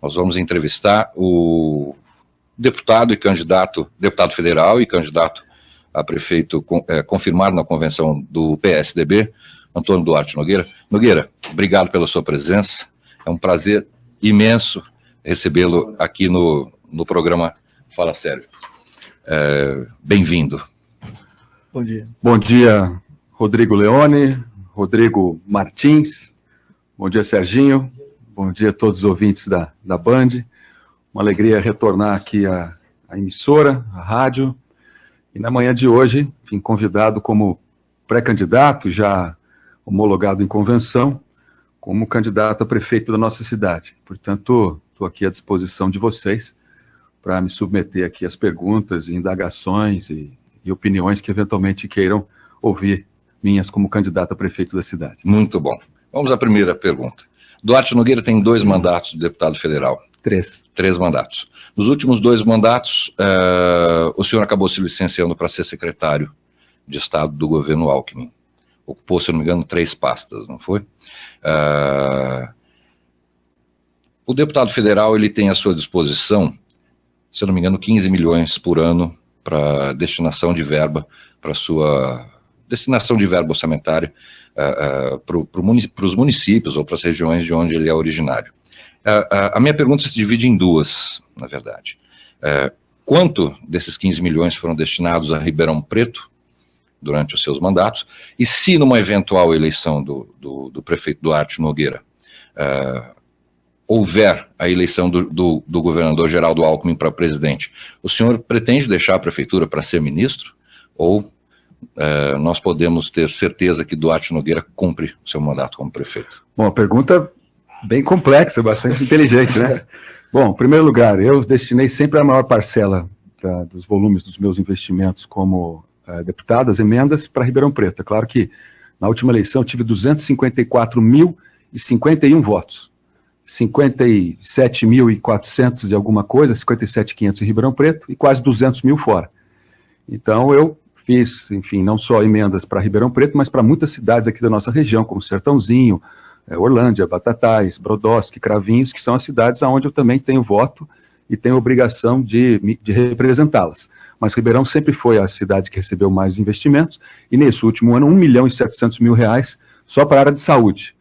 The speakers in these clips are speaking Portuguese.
nós vamos entrevistar o deputado federal e candidato a prefeito confirmado na convenção do PSDB, Antônio Duarte Nogueira. Nogueira, obrigado pela sua presença, é um prazer imenso recebê-lo aqui no programa Fala Sério. Bem-vindo. Bom dia. Bom dia, Rodrigo Leone, Rodrigo Martins, bom dia, Serginho, bom dia a todos os ouvintes da Band. Uma alegria retornar aqui à emissora, à rádio, e na manhã de hoje, enfim, convidado como pré-candidato, já homologado em convenção, como candidato a prefeito da nossa cidade. Portanto, estou aqui à disposição de vocês para me submeter aqui às perguntas, indagações e opiniões que eventualmente queiram ouvir minhas como candidato a prefeito da cidade. Muito bom. Vamos à primeira pergunta. Duarte Nogueira tem 2 mandatos de deputado federal. 3. 3 mandatos. Nos últimos 2 mandatos, o senhor acabou se licenciando para ser secretário de Estado do governo Alckmin. Ocupou, se não me engano, 3 pastas, não foi? O deputado federal ele tem à sua disposição, se eu não me engano, 15 milhões por ano para destinação de verba, para sua destinação de verba orçamentária para os municípios ou para as regiões de onde ele é originário. A minha pergunta se divide em 2, na verdade. Quanto desses 15 milhões foram destinados a Ribeirão Preto durante os seus mandatos? E se numa eventual eleição do prefeito Duarte Nogueira houver a eleição do governador Geraldo Alckmin para presidente, o senhor pretende deixar a prefeitura para ser ministro? Ou nós podemos ter certeza que Duarte Nogueira cumpre o seu mandato como prefeito? Bom, a pergunta bem complexa, bastante inteligente, né? Bom, em primeiro lugar, eu destinei sempre a maior parcela dos volumes dos meus investimentos como deputado, as emendas, para Ribeirão Preto. É claro que na última eleição eu tive 254.051 votos. 57.400 e alguma coisa, 57.500 em Ribeirão Preto e quase 200 mil fora. Então eu fiz, enfim, não só emendas para Ribeirão Preto, mas para muitas cidades aqui da nossa região, como Sertãozinho, Orlândia, Batatais, Brodowski, Cravinhos, que são as cidades onde eu também tenho voto e tenho obrigação de representá-las. Mas Ribeirão sempre foi a cidade que recebeu mais investimentos, e nesse último ano, R$1.700.000 só para a área de saúde.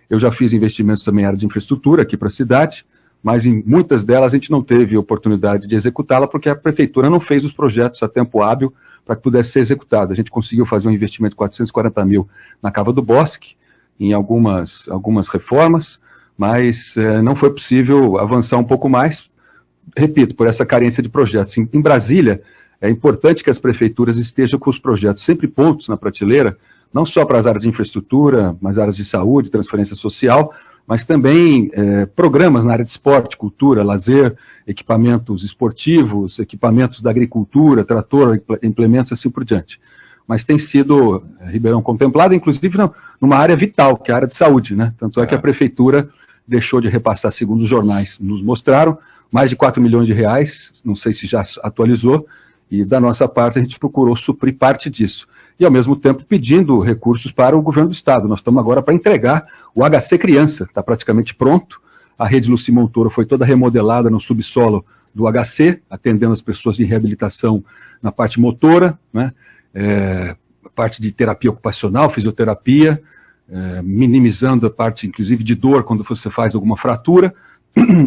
Eu já fiz investimentos também em área de infraestrutura aqui para a cidade, mas em muitas delas a gente não teve oportunidade de executá-la porque a prefeitura não fez os projetos a tempo hábil para que pudesse ser executado. A gente conseguiu fazer um investimento de 440 mil na Cava do Bosque, em algumas reformas, mas não foi possível avançar um pouco mais, repito, por essa carência de projetos. Em Brasília, é importante que as prefeituras estejam com os projetos sempre prontos na prateleira, não só para as áreas de infraestrutura, mas áreas de saúde, transferência social, mas também programas na área de esporte, cultura, lazer, equipamentos esportivos, equipamentos da agricultura, trator, implementos, assim por diante. Mas tem sido Ribeirão contemplado, inclusive numa área vital, que é a área de saúde, né? Tanto é que a prefeitura deixou de repassar, segundo os jornais nos mostraram, mais de R$4 milhões, não sei se já atualizou, e da nossa parte a gente procurou suprir parte disso. E ao mesmo tempo pedindo recursos para o governo do estado. Nós estamos agora para entregar o HC Criança, está praticamente pronto. A rede Luci Montoro foi toda remodelada no subsolo do HC, atendendo as pessoas de reabilitação na parte motora, né? A parte de terapia ocupacional, fisioterapia, minimizando a parte, inclusive, de dor quando você faz alguma fratura.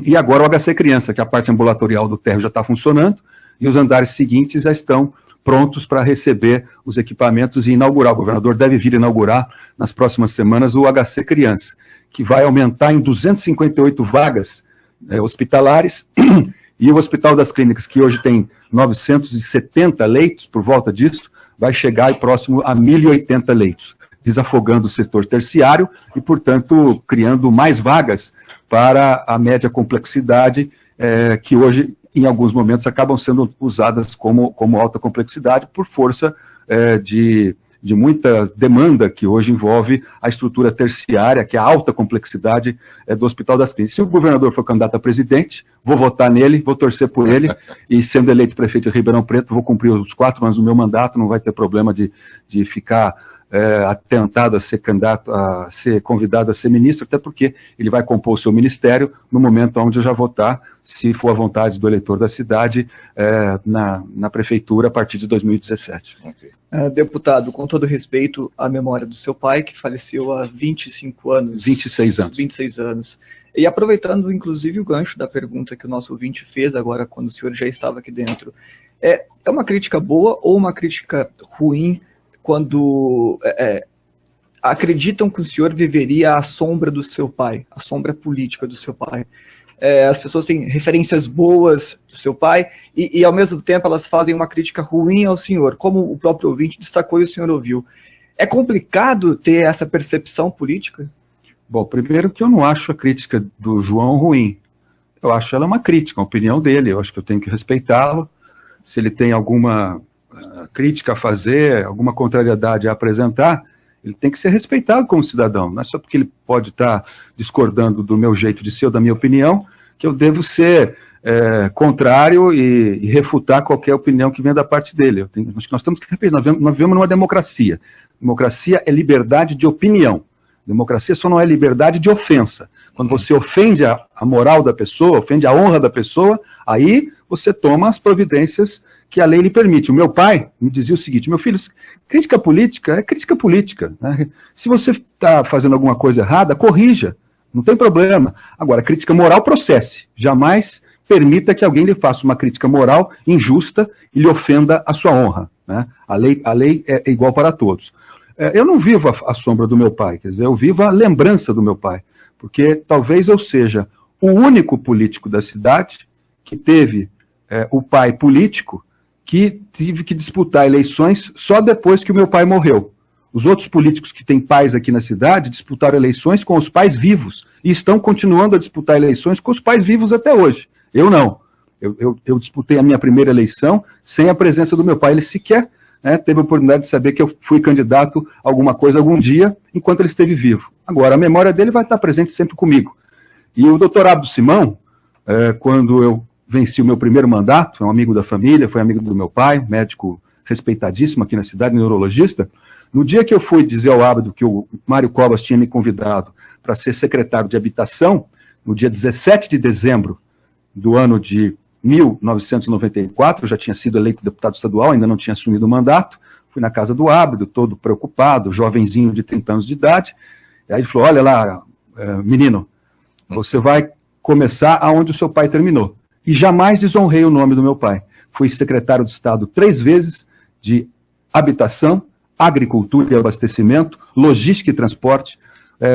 E agora o HC Criança, que a parte ambulatorial do térreo já está funcionando, e os andares seguintes já estão prontos para receber os equipamentos e inaugurar. O governador deve vir inaugurar nas próximas semanas o HC Criança, que vai aumentar em 258 vagas hospitalares, e o Hospital das Clínicas, que hoje tem 970 leitos, por volta disso, vai chegar próximo a 1.080 leitos, desafogando o setor terciário e, portanto, criando mais vagas para a média complexidade, que hoje, em alguns momentos, acabam sendo usadas como alta complexidade por força de muita demanda que hoje envolve a estrutura terciária, que é a alta complexidade do Hospital das Clínicas. Se o governador for candidato a presidente, vou votar nele, vou torcer por ele, e sendo eleito prefeito de Ribeirão Preto, vou cumprir os 4 anos do meu mandato, não vai ter problema de ficar tentado a ser candidato, a ser convidado a ser ministro, até porque ele vai compor o seu ministério no momento onde eu já votar, se for a vontade do eleitor da cidade, na prefeitura a partir de 2017. Okay. Deputado, com todo respeito à memória do seu pai, que faleceu há 25 anos. 26 anos. 26 anos. E aproveitando, inclusive, o gancho da pergunta que o nosso ouvinte fez agora, quando o senhor já estava aqui dentro, é uma crítica boa ou uma crítica ruim quando acreditam que o senhor viveria à sombra do seu pai, à sombra política do seu pai? As pessoas têm referências boas do seu pai e, ao mesmo tempo, elas fazem uma crítica ruim ao senhor, como o próprio ouvinte destacou e o senhor ouviu. É complicado ter essa percepção política? Bom, primeiro que eu não acho a crítica do João ruim. Eu acho ela uma crítica, uma opinião dele, eu acho que eu tenho que respeitá-lo. Se ele tem alguma crítica a fazer, alguma contrariedade a apresentar, ele tem que ser respeitado como cidadão. Não é só porque ele pode estar discordando do meu jeito de ser ou da minha opinião, que eu devo ser contrário e refutar qualquer opinião que venha da parte dele. Acho que nós temos que respeitar. Nós vivemos numa democracia. Democracia é liberdade de opinião. Democracia só não é liberdade de ofensa. Quando você ofende a moral da pessoa, ofende a honra da pessoa, aí você toma as providências que a lei lhe permite. O meu pai me dizia o seguinte: meu filho, crítica política é crítica política, né? Se você está fazendo alguma coisa errada, corrija, não tem problema. Agora, crítica moral, processe. Jamais permita que alguém lhe faça uma crítica moral injusta e lhe ofenda a sua honra, né? A lei é igual para todos. Eu não vivo a sombra do meu pai, quer dizer, eu vivo a lembrança do meu pai, porque talvez eu seja o único político da cidade que teve o pai político que tive que disputar eleições só depois que o meu pai morreu. Os outros políticos que têm pais aqui na cidade disputaram eleições com os pais vivos e estão continuando a disputar eleições com os pais vivos até hoje. Eu não. Eu disputei a minha primeira eleição sem a presença do meu pai. Ele sequer teve a oportunidade de saber que eu fui candidato a alguma coisa algum dia, enquanto ele esteve vivo. Agora, a memória dele vai estar presente sempre comigo. E o doutor Abdo Simão, quando eu venci o meu primeiro mandato, é um amigo da família, foi amigo do meu pai, médico respeitadíssimo aqui na cidade, neurologista. No dia que eu fui dizer ao Abdo que o Mário Covas tinha me convidado para ser secretário de habitação, no dia 17 de dezembro do ano de 1994, eu já tinha sido eleito deputado estadual, ainda não tinha assumido o mandato, fui na casa do Abdo, todo preocupado, jovenzinho de 30 anos de idade, e aí ele falou: olha lá, menino, você vai começar aonde o seu pai terminou. E jamais desonrei o nome do meu pai. Fui secretário de Estado 3 vezes de habitação, agricultura e abastecimento, logística e transporte.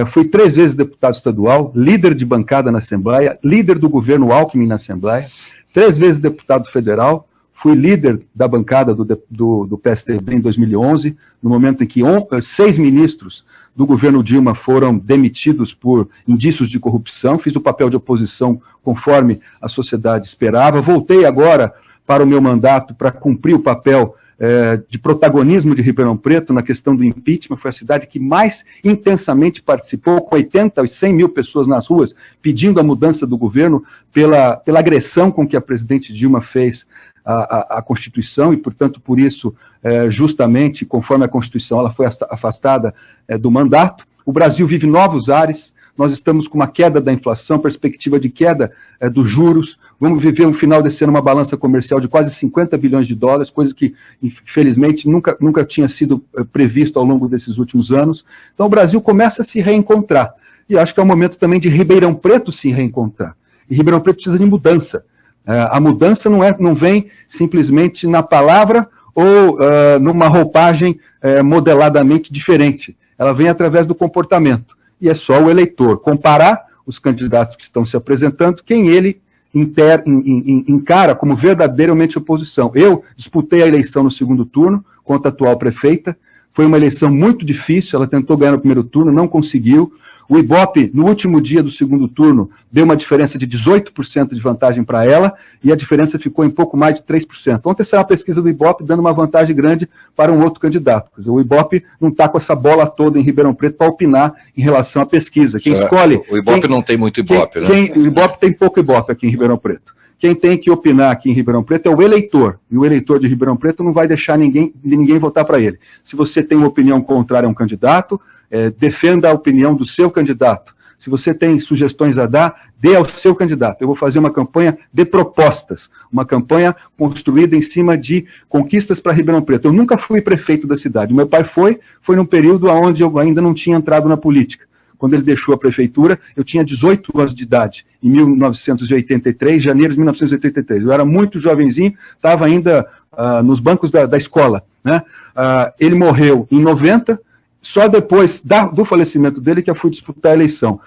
Fui 3 vezes deputado estadual, líder de bancada na Assembleia, líder do governo Alckmin na Assembleia, 3 vezes deputado federal, fui líder da bancada do PSDB em 2011, no momento em que 6 ministros do governo Dilma foram demitidos por indícios de corrupção, fiz o papel de oposição conforme a sociedade esperava, voltei agora para o meu mandato para cumprir o papel de protagonismo de Ribeirão Preto na questão do impeachment. Foi a cidade que mais intensamente participou, com 80 e 100 mil pessoas nas ruas, pedindo a mudança do governo pela agressão com que a presidente Dilma fez a Constituição, e, portanto, por isso, justamente, conforme a Constituição, ela foi afastada do mandato. O Brasil vive novos ares. Nós estamos com uma queda da inflação, perspectiva de queda dos juros. Vamos viver no final desse ano uma balança comercial de quase 50 bilhões de dólares, coisa que, infelizmente, nunca tinha sido previsto ao longo desses últimos anos. Então, o Brasil começa a se reencontrar. E acho que é o momento também de Ribeirão Preto se reencontrar. E Ribeirão Preto precisa de mudança. A mudança não vem simplesmente na palavra ou numa roupagem modeladamente diferente. Ela vem através do comportamento. E é só o eleitor comparar os candidatos que estão se apresentando, quem ele encara como verdadeiramente oposição. Eu disputei a eleição no segundo turno contra a atual prefeita, foi uma eleição muito difícil, ela tentou ganhar no primeiro turno, não conseguiu. O Ibope, no último dia do segundo turno, deu uma diferença de 18% de vantagem para ela, e a diferença ficou em pouco mais de 3%. Ontem saiu uma pesquisa do Ibope dando uma vantagem grande para um outro candidato. Quer dizer, o Ibope não está com essa bola toda em Ribeirão Preto para opinar em relação à pesquisa. Quem escolhe... O Ibope não tem muito Ibope, né? O Ibope tem pouco Ibope aqui em Ribeirão Preto. quem tem que opinar aqui em Ribeirão Preto é o eleitor, e o eleitor de Ribeirão Preto não vai deixar ninguém votar para ele. Se você tem uma opinião contrária a um candidato, defenda a opinião do seu candidato. Se você tem sugestões a dar, dê ao seu candidato. Eu vou fazer uma campanha de propostas, uma campanha construída em cima de conquistas para Ribeirão Preto. Eu nunca fui prefeito da cidade. Meu pai foi num período onde eu ainda não tinha entrado na política. Quando ele deixou a prefeitura, eu tinha 18 anos de idade, em 1983, janeiro de 1983. Eu era muito jovenzinho, estava ainda nos bancos da escola, né? Ele morreu em 90, só depois do falecimento dele que eu fui disputar a eleição.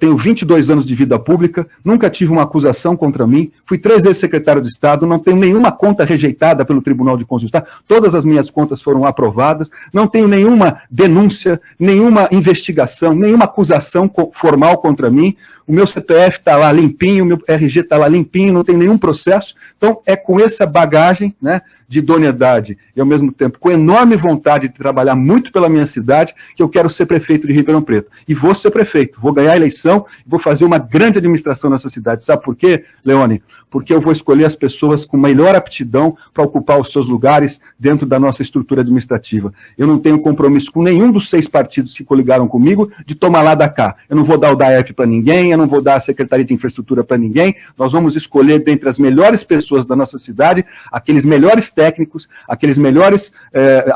Tenho 22 anos de vida pública, nunca tive uma acusação contra mim, fui 3 vezes secretário de Estado, não tenho nenhuma conta rejeitada pelo Tribunal de Contas do Estado, todas as minhas contas foram aprovadas, não tenho nenhuma denúncia, nenhuma investigação, nenhuma acusação formal contra mim, o meu CPF está lá limpinho, o meu RG está lá limpinho, não tem nenhum processo, então é com essa bagagem, né, de idoneidade e ao mesmo tempo com enorme vontade de trabalhar muito pela minha cidade que eu quero ser prefeito de Ribeirão Preto. E vou ser prefeito, vou ganhar a eleição, vou fazer uma grande administração nessa cidade. Sabe por quê, Leone? Porque eu vou escolher as pessoas com melhor aptidão para ocupar os seus lugares dentro da nossa estrutura administrativa. Eu não tenho compromisso com nenhum dos 6 partidos que coligaram comigo de tomar lá da cá. Eu não vou dar o DAERP para ninguém, eu não vou dar a Secretaria de Infraestrutura para ninguém. Nós vamos escolher dentre as melhores pessoas da nossa cidade, aqueles melhores técnicos, aqueles melhores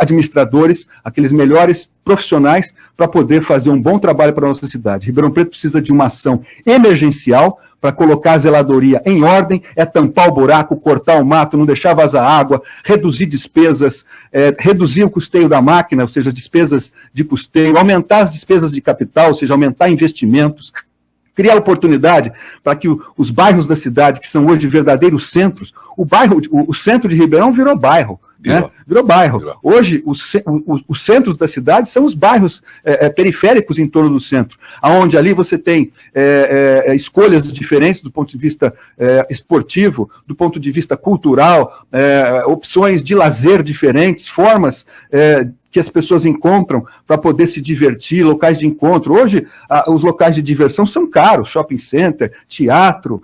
administradores, aqueles melhores profissionais para poder fazer um bom trabalho para a nossa cidade. Ribeirão Preto precisa de uma ação emergencial para colocar a zeladoria em ordem, tampar o buraco, cortar o mato, não deixar vazar água, reduzir despesas, reduzir o custeio da máquina, ou seja, despesas de custeio, aumentar as despesas de capital, ou seja, aumentar investimentos, criar oportunidade para que os bairros da cidade, que são hoje verdadeiros centros, o centro de Ribeirão virou bairro. Virou bairro. Hoje, os centros da cidade são os bairros periféricos em torno do centro, onde ali você tem escolhas diferentes do ponto de vista esportivo, do ponto de vista cultural, opções de lazer diferentes, formas que as pessoas encontram para poder se divertir, locais de encontro. Hoje, os locais de diversão são caros, shopping center, teatro,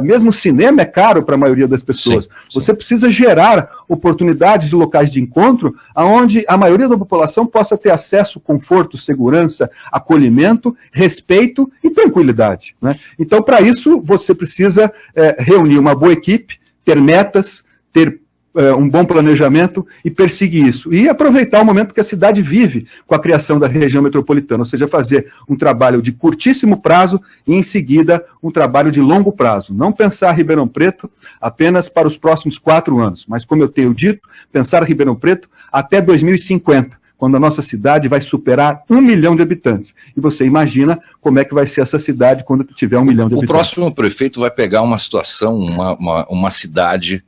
mesmo cinema é caro para a maioria das pessoas. Sim. Você precisa gerar oportunidades de locais de encontro onde a maioria da população possa ter acesso, conforto, segurança, acolhimento, respeito e tranquilidade, né? Então, para isso, você precisa reunir uma boa equipe, ter metas, ter um bom planejamento e perseguir isso. E aproveitar o momento que a cidade vive com a criação da região metropolitana, ou seja, fazer um trabalho de curtíssimo prazo e, em seguida, um trabalho de longo prazo. Não pensar Ribeirão Preto apenas para os próximos 4 anos, mas, como eu tenho dito, pensar Ribeirão Preto até 2050, quando a nossa cidade vai superar 1 milhão de habitantes. E você imagina como é que vai ser essa cidade quando tiver 1 milhão de habitantes. O próximo prefeito vai pegar uma situação, uma cidade,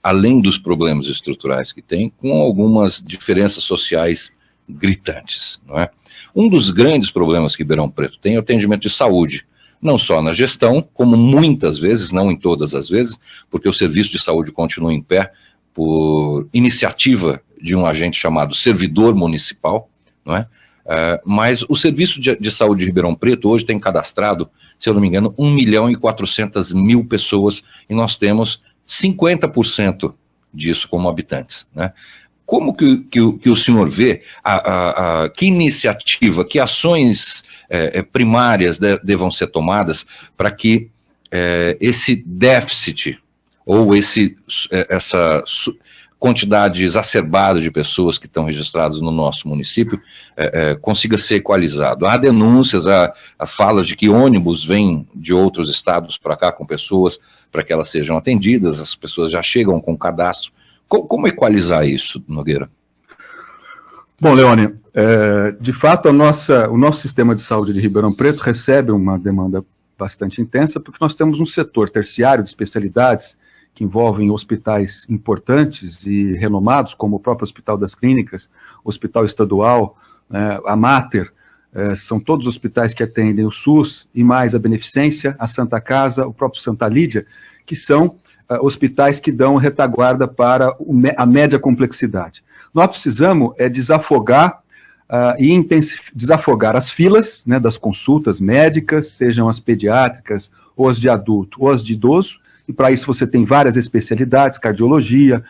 além dos problemas estruturais que tem, com algumas diferenças sociais gritantes, não é? Um dos grandes problemas que Ribeirão Preto tem é o atendimento de saúde, não só na gestão, como muitas vezes, não em todas as vezes, porque o serviço de saúde continua em pé por iniciativa de um agente chamado servidor municipal, não é? Mas o serviço de saúde de Ribeirão Preto hoje tem cadastrado, se eu não me engano, 1.400.000 pessoas, e nós temos 50% disso como habitantes, né? Como que o senhor vê, que iniciativa, que ações primárias devam ser tomadas para que esse déficit ou essa quantidade exacerbada de pessoas que estão registradas no nosso município consiga ser equalizado? Há denúncias, há falas de que ônibus vêm de outros estados para cá com pessoas para que elas sejam atendidas, as pessoas já chegam com cadastro. Como equalizar isso, Nogueira? Bom, Leone, de fato o nosso sistema de saúde de Ribeirão Preto recebe uma demanda bastante intensa, porque nós temos um setor terciário de especialidades que envolvem hospitais importantes e renomados, como o próprio Hospital das Clínicas, o Hospital Estadual, a Mater, são todos hospitais que atendem o SUS e mais a Beneficência, a Santa Casa, o próprio Santa Lídia, que são hospitais que dão retaguarda para a média complexidade. Nós precisamos desafogar desafogar as filas, né, das consultas médicas, sejam as pediátricas, ou as de adulto, ou as de idoso, e para isso você tem várias especialidades, cardiologia,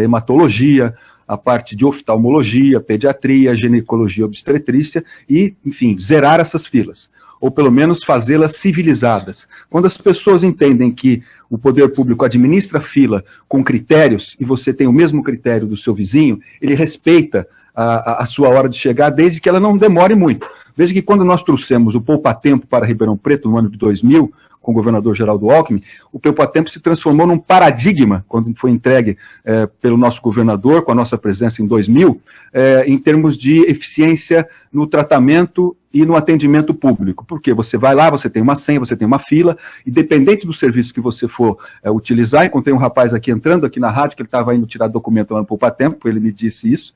hematologia, a parte de oftalmologia, pediatria, ginecologia, obstetrícia e, enfim, zerar essas filas, ou pelo menos fazê-las civilizadas. Quando as pessoas entendem que o poder público administra a fila com critérios, e você tem o mesmo critério do seu vizinho, ele respeita a sua hora de chegar, desde que ela não demore muito. Veja que quando nós trouxemos o poupa-tempo para Ribeirão Preto, no ano de 2000, com o governador Geraldo Alckmin, o poupa-tempo se transformou num paradigma, quando foi entregue pelo nosso governador, com a nossa presença em 2000, em termos de eficiência no tratamento e no atendimento público. Porque você vai lá, você tem uma senha, você tem uma fila, independente do serviço que você for utilizar. Encontrei um rapaz aqui entrando aqui na rádio, que ele estava indo tirar documento lá no poupa-tempo, ele me disse isso,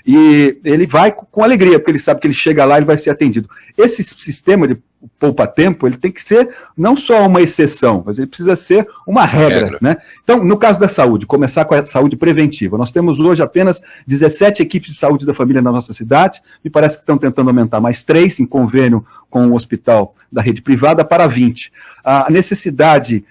e ele vai com alegria, porque ele sabe que ele chega lá e ele vai ser atendido. Esse sistema de poupa-tempo, ele tem que ser não só uma exceção, mas ele precisa ser uma regra, né? Então, no caso da saúde, começar com a saúde preventiva. Nós temos hoje apenas 17 equipes de saúde da família na nossa cidade, me parece que estão tentando aumentar mais 3 em convênio com o hospital da rede privada para 20. A necessidade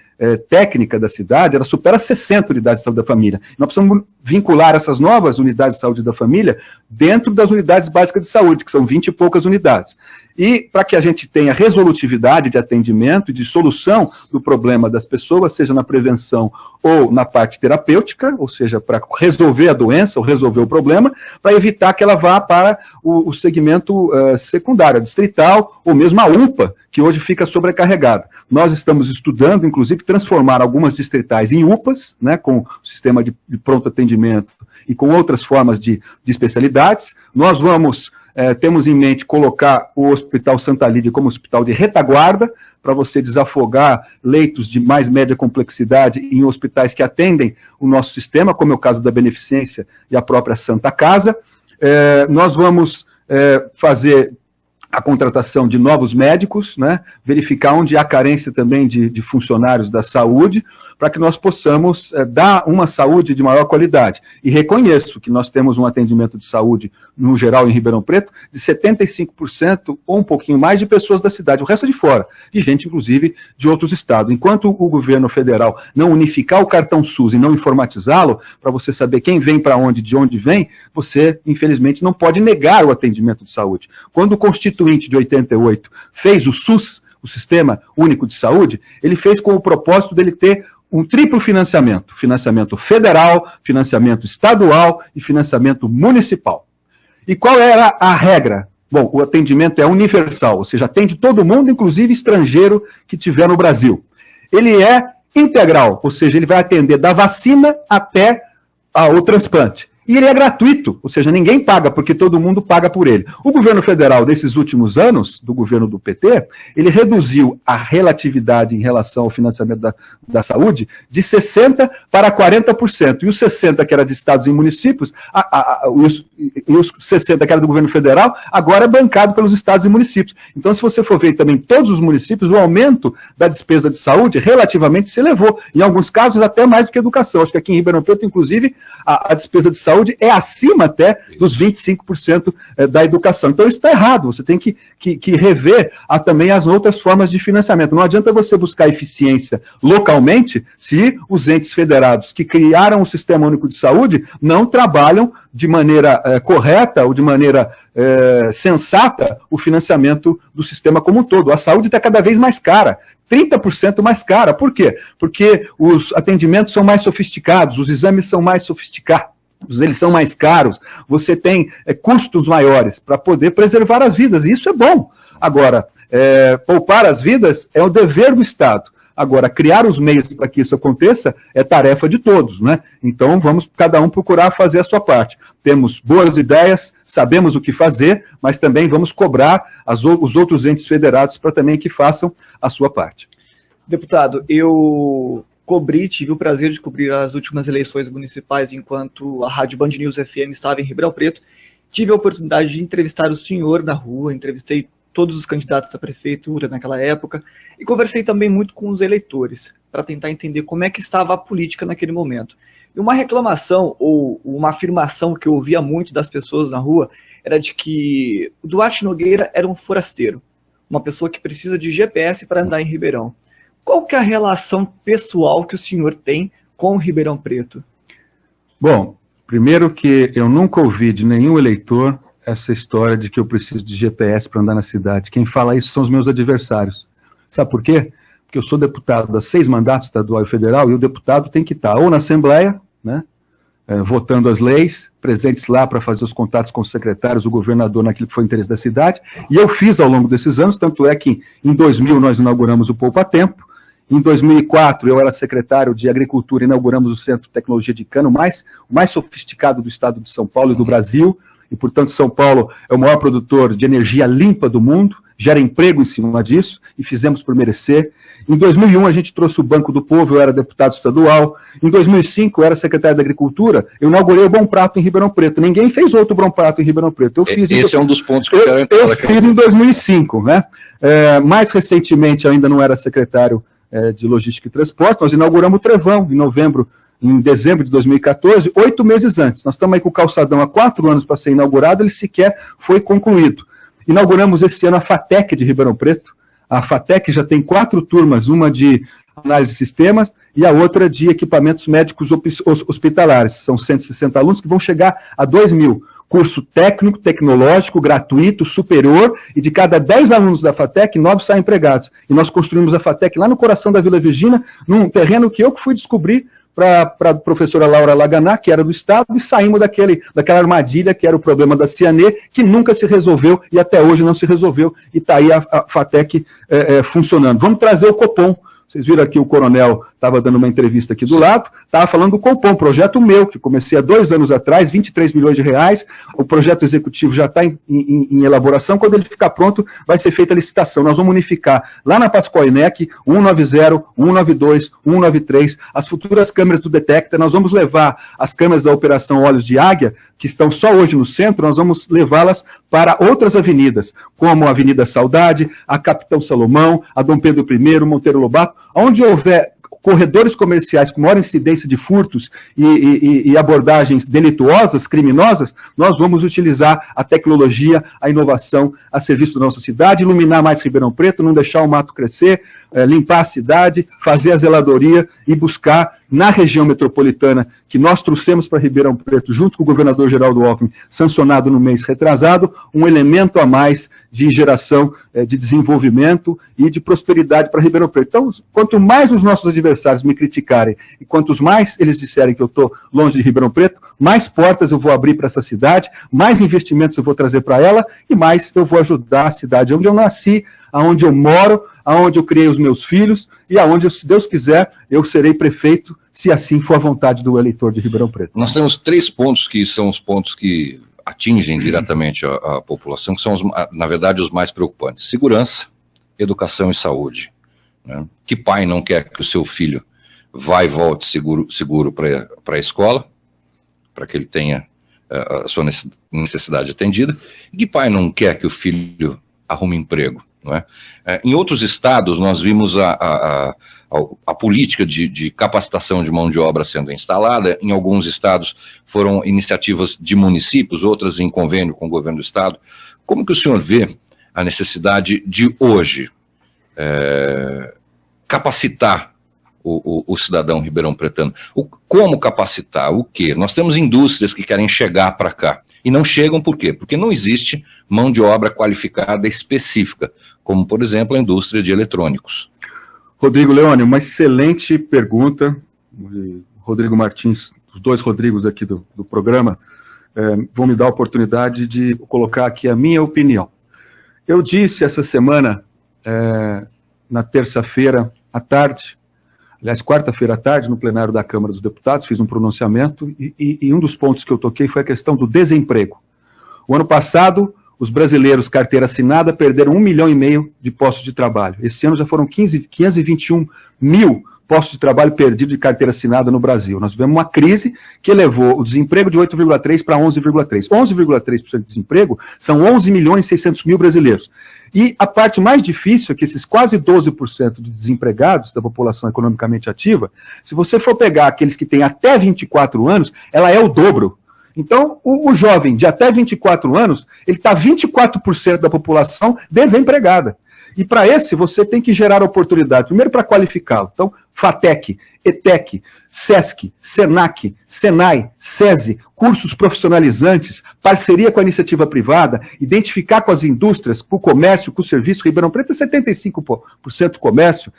técnica da cidade, ela supera 60 unidades de saúde da família. Nós precisamos vincular essas novas unidades de saúde da família dentro das unidades básicas de saúde, que são 20 e poucas unidades. E para que a gente tenha resolutividade de atendimento e de solução do problema das pessoas, seja na prevenção ou na parte terapêutica, ou seja, para resolver a doença ou resolver o problema, para evitar que ela vá para o segmento secundário, distrital, ou mesmo a UPA, que hoje fica sobrecarregada. Nós estamos estudando, inclusive, transformar algumas distritais em UPAs, né, com o sistema de pronto atendimento e com outras formas de especialidades. Nós temos em mente colocar o Hospital Santa Lídia como hospital de retaguarda, para você desafogar leitos de mais média complexidade em hospitais que atendem o nosso sistema, como é o caso da Beneficência e a própria Santa Casa. Nós vamos fazer a contratação de novos médicos, né, verificar onde há carência também de funcionários da saúde, para que nós possamos dar uma saúde de maior qualidade. E reconheço que nós temos um atendimento de saúde, no geral, em Ribeirão Preto, de 75% ou um pouquinho mais de pessoas da cidade, o resto é de fora, de gente, inclusive, de outros estados. Enquanto o governo federal não unificar o cartão SUS e não informatizá-lo, para você saber quem vem para onde, de onde vem, você, infelizmente, não pode negar o atendimento de saúde. Quando o Constituinte de 88 fez o SUS, o Sistema Único de Saúde, ele fez com o propósito dele ter um triplo financiamento: financiamento federal, financiamento estadual e financiamento municipal. E qual era a regra? Bom, o atendimento é universal, ou seja, atende todo mundo, inclusive estrangeiro que estiver no Brasil. Ele é integral, ou seja, ele vai atender da vacina até o transplante. E ele é gratuito, ou seja, ninguém paga, porque todo mundo paga por ele. O governo federal, desses últimos anos, do governo do PT, ele reduziu a relatividade em relação ao financiamento da saúde de 60% para 40%. E os 60% que era de estados e municípios, e os 60% que era do governo federal, agora é bancado pelos estados e municípios. Então, se você for ver também todos os municípios, o aumento da despesa de saúde relativamente se elevou. Em alguns casos, até mais do que educação. Acho que aqui em Ribeirão Preto, inclusive, a despesa de saúde é acima até dos 25% da educação. Então isso está errado, você tem que rever também as outras formas de financiamento. Não adianta você buscar eficiência localmente se os entes federados que criaram o Sistema Único de Saúde não trabalham de maneira correta ou de maneira sensata o financiamento do sistema como um todo. A saúde está cada vez mais cara, 30% mais cara. Por quê? Porque os atendimentos são mais sofisticados, os exames são mais sofisticados, eles são mais caros, você tem custos maiores para poder preservar as vidas, e isso é bom. Agora, poupar as vidas é o dever do Estado. Agora, criar os meios para que isso aconteça é tarefa de todos, né? Então, vamos cada um procurar fazer a sua parte. Temos boas ideias, sabemos o que fazer, mas também vamos cobrar os outros entes federados para também que façam a sua parte. Deputado, eu tive o prazer de cobrir as últimas eleições municipais enquanto a Rádio Band News FM estava em Ribeirão Preto. Tive a oportunidade de entrevistar o senhor na rua, entrevistei todos os candidatos à prefeitura naquela época e conversei também muito com os eleitores para tentar entender como é que estava a política naquele momento. E uma reclamação ou uma afirmação que eu ouvia muito das pessoas na rua era de que o Duarte Nogueira era um forasteiro, uma pessoa que precisa de GPS para andar em Ribeirão. Qual que é a relação pessoal que o senhor tem com Ribeirão Preto? Bom, primeiro que eu nunca ouvi de nenhum eleitor essa história de que eu preciso de GPS para andar na cidade. Quem fala isso são os meus adversários. Sabe por quê? Porque eu sou deputado há 6 mandatos, estadual e federal, e o deputado tem que estar ou na Assembleia, né, votando as leis, presentes lá para fazer os contatos com os secretários, o governador naquilo que foi o interesse da cidade, e eu fiz ao longo desses anos, tanto é que em 2000 nós inauguramos o Poupa Tempo, em 2004 eu era secretário de Agricultura e inauguramos o Centro de Tecnologia de Cana, o mais sofisticado do estado de São Paulo e do Brasil, e portanto São Paulo é o maior produtor de energia limpa do mundo, gera emprego em cima disso, e fizemos por merecer. Em 2001 a gente trouxe o Banco do Povo, eu era deputado estadual. Em 2005 eu era secretário da Agricultura, eu inaugurei o Bom Prato em Ribeirão Preto. Ninguém fez outro Bom Prato em Ribeirão Preto. Esse é um dos pontos que eu quero entrar. Eu fiz em 2005, né? Mais recentemente, eu ainda não era secretário de Logística e Transporte, nós inauguramos o Trevão em dezembro de 2014, 8 meses antes. Nós estamos aí com o calçadão há 4 anos para ser inaugurado, ele sequer foi concluído. Inauguramos esse ano a FATEC de Ribeirão Preto. A FATEC já tem 4 turmas, uma de análise de sistemas e a outra de equipamentos médicos hospitalares. São 160 alunos que vão chegar a 2.000. Curso técnico, tecnológico, gratuito, superior, e de cada 10 alunos da FATEC, 9 saem empregados. E nós construímos a FATEC lá no coração da Vila Virgínia, num terreno que eu fui descobrir para a professora Laura Laganá, que era do Estado, e saímos daquela armadilha que era o problema da Cianê, que nunca se resolveu e até hoje não se resolveu, e está aí a FATEC funcionando. Vamos trazer o Copom. Vocês viram aqui o coronel estava dando uma entrevista aqui do lado, estava falando do Copom, projeto meu, que comecei há 2 anos atrás, 23 milhões de reais, o projeto executivo já está em elaboração, quando ele ficar pronto vai ser feita a licitação. Nós vamos unificar lá na Pascoal INEC, 190, 192, 193, as futuras câmeras do Detecta, nós vamos levar as câmeras da Operação Olhos de Águia, que estão só hoje no centro, nós vamos levá-las para outras avenidas, como a Avenida Saudade, a Capitão Salomão, a Dom Pedro I, Monteiro Lobato, onde houver corredores comerciais com maior incidência de furtos e abordagens delituosas, criminosas, nós vamos utilizar a tecnologia, a inovação a serviço da nossa cidade, iluminar mais Ribeirão Preto, não deixar o mato crescer, limpar a cidade, fazer a zeladoria e buscar na região metropolitana que nós trouxemos para Ribeirão Preto, junto com o governador Geraldo Alckmin, sancionado no mês retrasado, um elemento a mais de geração de desenvolvimento e de prosperidade para Ribeirão Preto. Então, quanto mais os nossos adversários me criticarem e quantos mais eles disserem que eu estou longe de Ribeirão Preto, mais portas eu vou abrir para essa cidade, mais investimentos eu vou trazer para ela e mais eu vou ajudar a cidade onde eu nasci, aonde eu moro, aonde eu criei os meus filhos e aonde, se Deus quiser, eu serei prefeito, se assim for a vontade do eleitor de Ribeirão Preto. Nós temos 3 pontos que são os pontos que atingem diretamente a população, que são, na verdade, os mais preocupantes. Segurança, educação e saúde. Né? Que pai não quer que o seu filho vá e volte seguro para a escola, para que ele tenha a sua necessidade atendida? E que pai não quer que o filho arrume emprego? Não é? Em outros estados, nós vimos a política de capacitação de mão de obra sendo instalada. Em alguns estados foram iniciativas de municípios, outras em convênio com o governo do estado. Como que o senhor vê a necessidade de hoje capacitar o cidadão ribeirão-pretano? Como capacitar? O quê? Nós temos indústrias que querem chegar para cá. E não chegam por quê? Porque não existe mão de obra qualificada específica, como, por exemplo, a indústria de eletrônicos. Rodrigo Leone, uma excelente pergunta. Rodrigo Martins, os 2 Rodrigos aqui do programa, vão me dar a oportunidade de colocar aqui a minha opinião. Eu disse essa semana, na terça-feira à tarde, aliás, quarta-feira à tarde, no plenário da Câmara dos Deputados, fiz um pronunciamento e um dos pontos que eu toquei foi a questão do desemprego. O ano passado, os brasileiros carteira assinada perderam 1,5 milhão de postos de trabalho. Esse ano já foram 521 mil postos de trabalho perdidos de carteira assinada no Brasil. Nós tivemos uma crise que elevou o desemprego de 8,3% para 11,3%. 11,3% de desemprego são 11.600.000 brasileiros. E a parte mais difícil é que esses quase 12% de desempregados da população economicamente ativa, se você for pegar aqueles que têm até 24 anos, ela é o dobro. Então, o jovem de até 24 anos, ele está 24% da população desempregada. E para esse, você tem que gerar oportunidade, primeiro para qualificá-lo. Então, FATEC, ETEC, SESC, SENAC, SENAI, SESI, cursos profissionalizantes, parceria com a iniciativa privada, identificar com as indústrias, com o comércio, com o serviço. Ribeirão Preto é 75% comércio.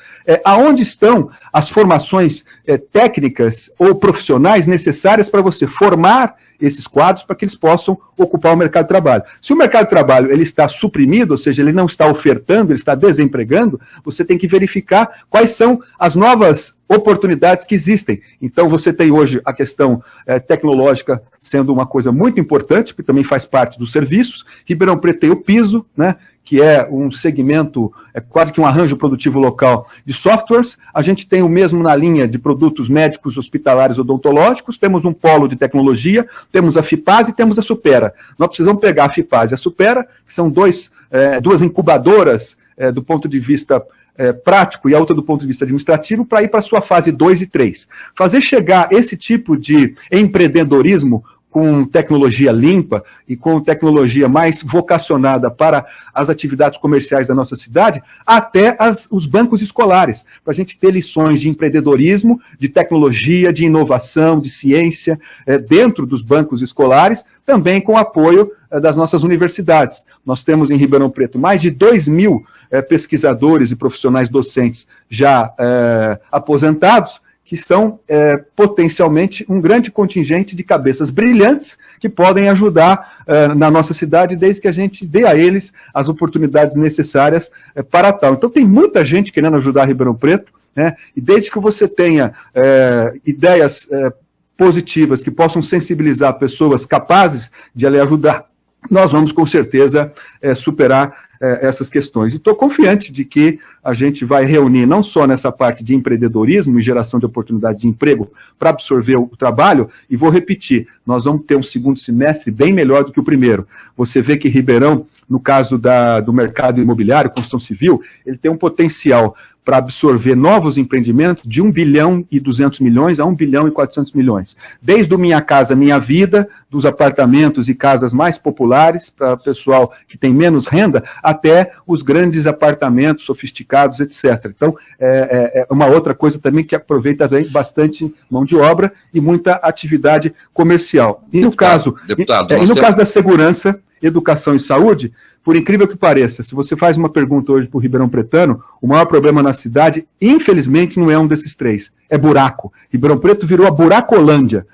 Aonde estão as formações técnicas ou profissionais necessárias para você formar esses quadros para que eles possam ocupar o mercado de trabalho. Se o mercado de trabalho ele está suprimido, ou seja, ele não está ofertando, ele está desempregando, você tem que verificar quais são as novas oportunidades que existem. Então você tem hoje a questão tecnológica sendo uma coisa muito importante, que também faz parte dos serviços. Ribeirão Preto tem o piso, né, que é um segmento, quase que um arranjo produtivo local de softwares. A gente tem o mesmo na linha de produtos médicos, hospitalares, odontológicos, temos um polo de tecnologia, temos a FIPAS e temos a Supera. Nós precisamos pegar a FIPAS e a Supera, que são duas incubadoras do ponto de vista prático e a outra do ponto de vista administrativo, para ir para a sua fase 2 e 3. Fazer chegar esse tipo de empreendedorismo com tecnologia limpa e com tecnologia mais vocacionada para as atividades comerciais da nossa cidade, até os bancos escolares, para a gente ter lições de empreendedorismo, de tecnologia, de inovação, de ciência, dentro dos bancos escolares, também com apoio das nossas universidades. Nós temos em Ribeirão Preto mais de 2.000 pesquisadores e profissionais docentes já aposentados, que são potencialmente um grande contingente de cabeças brilhantes que podem ajudar na nossa cidade, desde que a gente dê a eles as oportunidades necessárias para tal. Então tem muita gente querendo ajudar Ribeirão Preto, né? E desde que você tenha ideias positivas que possam sensibilizar pessoas capazes de ali ajudar, nós vamos com certeza superar essas questões. E estou confiante de que a gente vai reunir não só nessa parte de empreendedorismo e geração de oportunidade de emprego para absorver o trabalho, e vou repetir, nós vamos ter um segundo semestre bem melhor do que o primeiro. Você vê que Ribeirão, no caso do mercado imobiliário, construção civil, ele tem um potencial para absorver novos empreendimentos de 1 bilhão e 200 milhões a 1 bilhão e 400 milhões. Desde o Minha Casa Minha Vida, dos apartamentos e casas mais populares, para o pessoal que tem menos renda, até os grandes apartamentos sofisticados, etc. Então, é uma outra coisa também que aproveita bastante mão de obra e muita atividade comercial. E no caso da segurança, educação e saúde, por incrível que pareça, se você faz uma pergunta hoje para o Ribeirão Pretano, o maior problema na cidade, infelizmente, não é um desses três, é buraco. Ribeirão Preto virou a Buracolândia,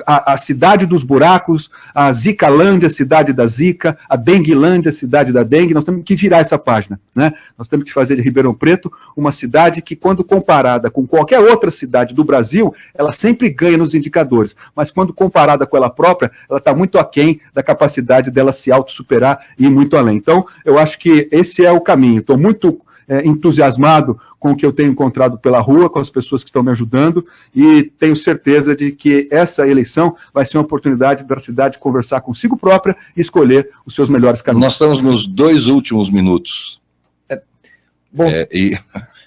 a cidade dos buracos, a Zicalândia, a cidade da Zika, a Denguelândia, a cidade da dengue. Nós temos que virar essa página, né? Nós temos que fazer de Ribeirão Preto uma cidade que, quando comparada com qualquer outra cidade do Brasil, ela sempre ganha nos indicadores, mas quando comparada com ela própria, ela está muito aquém da capacidade dela se autossuperar e ir muito além. Então, eu acho que esse é o caminho. Estou muito entusiasmado com o que eu tenho encontrado pela rua, com as pessoas que estão me ajudando, e tenho certeza de que essa eleição vai ser uma oportunidade da cidade conversar consigo própria e escolher os seus melhores caminhos. Nós estamos nos 2 últimos minutos. E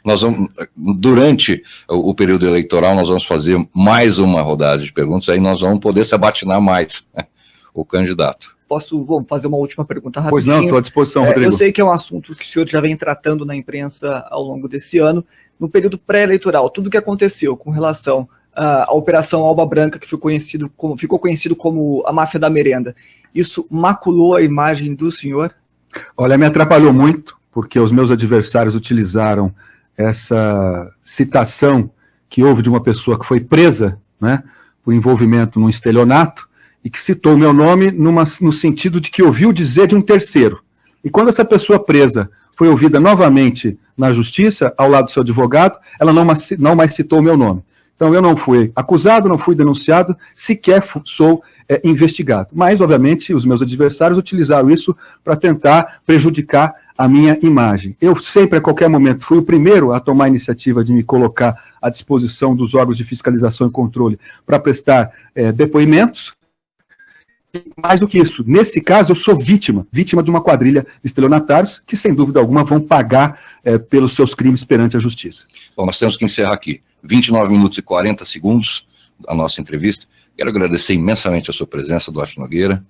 nós vamos, durante o período eleitoral, nós vamos fazer mais uma rodada de perguntas, aí nós vamos poder se abatinar mais, né, o candidato. Vamos fazer uma última pergunta rapidinho? Pois não, estou à disposição, Rodrigo. Eu sei que é um assunto que o senhor já vem tratando na imprensa ao longo desse ano. No período pré-eleitoral, tudo o que aconteceu com relação à Operação Alba Branca, que ficou conhecido como a máfia da merenda, isso maculou a imagem do senhor? Olha, me atrapalhou muito, porque os meus adversários utilizaram essa citação que houve de uma pessoa que foi presa, né, por envolvimento num estelionato, e que citou o meu nome no sentido de que ouviu dizer de um terceiro. E quando essa pessoa presa foi ouvida novamente na justiça, ao lado do seu advogado, ela não mais citou o meu nome. Então eu não fui acusado, não fui denunciado, sequer sou investigado. Mas, obviamente, os meus adversários utilizaram isso para tentar prejudicar a minha imagem. Eu sempre, a qualquer momento, fui o primeiro a tomar a iniciativa de me colocar à disposição dos órgãos de fiscalização e controle para prestar depoimentos. Mais do que isso, nesse caso eu sou vítima de uma quadrilha de estelionatários que, sem dúvida alguma, vão pagar pelos seus crimes perante a justiça. Bom, nós temos que encerrar aqui. 29 minutos e 40 segundos da nossa entrevista. Quero agradecer imensamente a sua presença, Duarte Nogueira.